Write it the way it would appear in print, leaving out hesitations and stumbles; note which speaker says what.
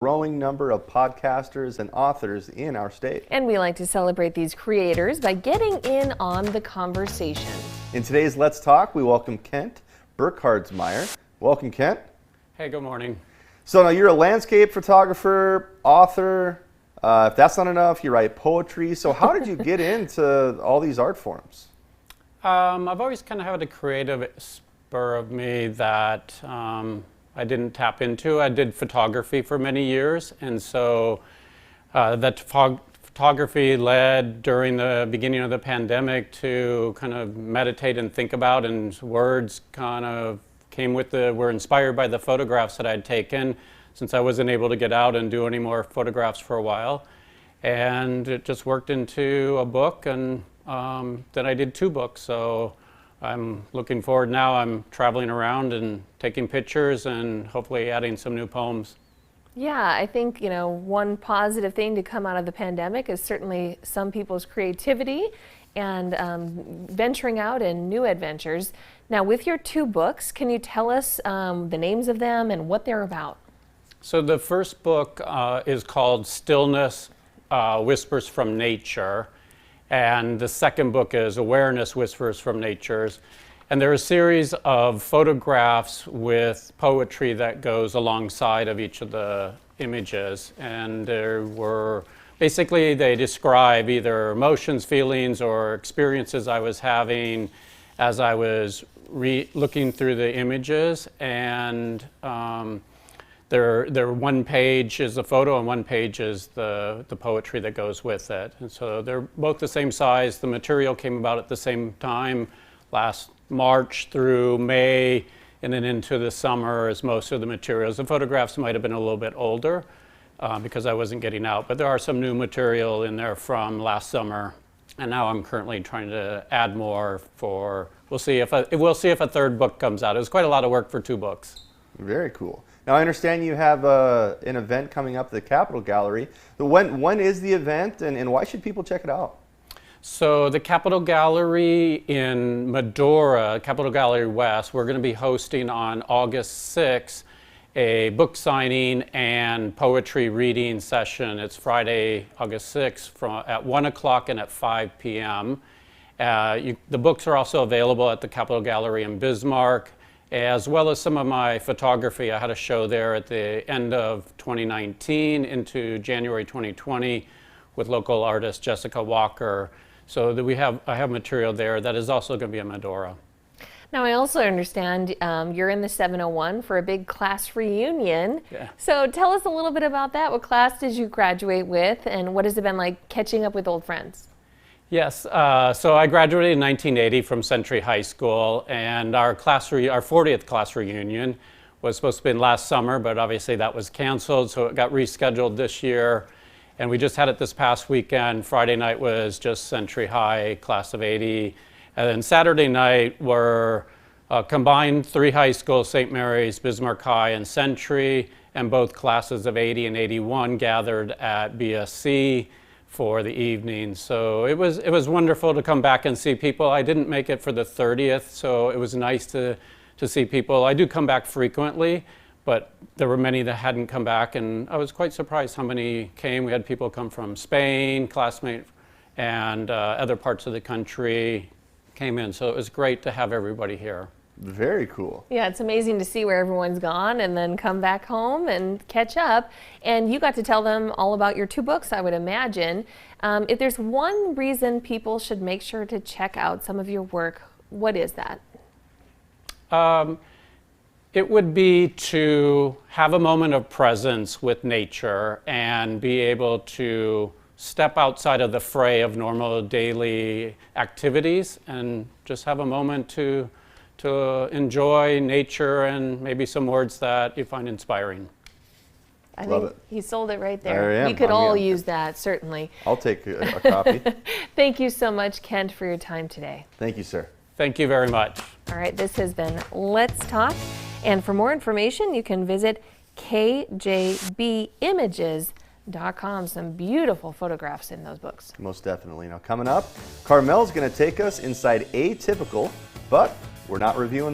Speaker 1: growing number of podcasters and authors in our state.
Speaker 2: And we like to celebrate these creators by getting in on the conversation.
Speaker 1: In today's Let's Talk, we welcome Kent Burkhardsmeyer. Welcome, Kent.
Speaker 3: Hey, good morning.
Speaker 1: So now you're a landscape photographer, author. If that's not enough, you write poetry. So how did you get into all these art forms?
Speaker 3: I've always kind of had a creative spur of me that I didn't tap into. I did photography for many years, and so that photography led during the beginning of the pandemic to kind of meditate and think about, and words kind of were inspired by the photographs that I'd taken since I wasn't able to get out and do any more photographs for a while. And it just worked into a book, and then I did 2 books. So I'm looking forward now. I'm traveling around and taking pictures and hopefully adding some new poems.
Speaker 2: Yeah, I think, one positive thing to come out of the pandemic is certainly some people's creativity and venturing out in new adventures. Now, with your 2 books, can you tell us the names of them and what they're about?
Speaker 3: So the first book is called Stillness, Whispers from Nature. And the second book is Awareness, Whispers from Nature. And there are a series of photographs with poetry that goes alongside of each of the images. And they describe either emotions, feelings, or experiences I was having as I was looking through the images. And one page is a photo and one page is the poetry that goes with it. And so they're both the same size. The material came about at the same time, last March through May, and then into the summer as most of the materials. The photographs might have been a little bit older because I wasn't getting out, but there are some new material in there from last summer. And now I'm currently trying to add more we'll see if a third book comes out. It was quite a lot of work for 2 books.
Speaker 1: Very cool. Now, I understand you have an event coming up at the Capitol Gallery. When is the event, and why should people check it out?
Speaker 3: So the Capitol Gallery in Medora, Capitol Gallery West, we're going to be hosting on August 6th a book signing and poetry reading session. It's Friday, August 6th at 1 o'clock and at 5 p.m. The books are also available at the Capitol Gallery in Bismarck, as well as some of my photography. I had a show there at the end of 2019 into January 2020 with local artist Jessica Walker. So I have material there that is also going to be in Medora.
Speaker 2: Now, I also understand you're in the 701 for a big class reunion.
Speaker 3: Yeah.
Speaker 2: So tell us a little bit about that. What class did you graduate with, and what has it been like catching up with old friends?
Speaker 3: Yes, so I graduated in 1980 from Century High School, and our 40th class reunion was supposed to be last summer, but obviously that was canceled, so it got rescheduled this year. And we just had it this past weekend. Friday night was just Century High, class of 80. And then Saturday night were combined 3 high schools, St. Mary's, Bismarck High, and Century, and both classes of 80 and 81 gathered at BSC for the evening. So it was wonderful to come back and see people. I didn't make it for the 30th, so it was nice to see people. I do come back frequently, but there were many that hadn't come back, and I was quite surprised how many came. We had people come from Spain, classmates, and other parts of the country came in. So it was great to have everybody here.
Speaker 1: Very cool.
Speaker 2: Yeah, it's amazing to see where everyone's gone and then come back home and catch up. And you got to tell them all about your 2 books, I would imagine. If there's one reason people should make sure to check out some of your work, what is that?
Speaker 3: It would be to have a moment of presence with nature and be able to step outside of the fray of normal daily activities and just have a moment to enjoy nature and maybe some words that you find inspiring.
Speaker 2: I think he sold it right there.
Speaker 1: There I am.
Speaker 2: We could all use that, certainly.
Speaker 1: I'll take a copy.
Speaker 2: Thank you so much, Kent, for your time today.
Speaker 1: Thank you, sir.
Speaker 3: Thank you very much.
Speaker 2: All right, this has been Let's Talk. And for more information, you can visit kjbimages.com. Some beautiful photographs in those books.
Speaker 1: Most definitely. Now, coming up, Carmel's going to take us inside Atypical, but we're not reviewing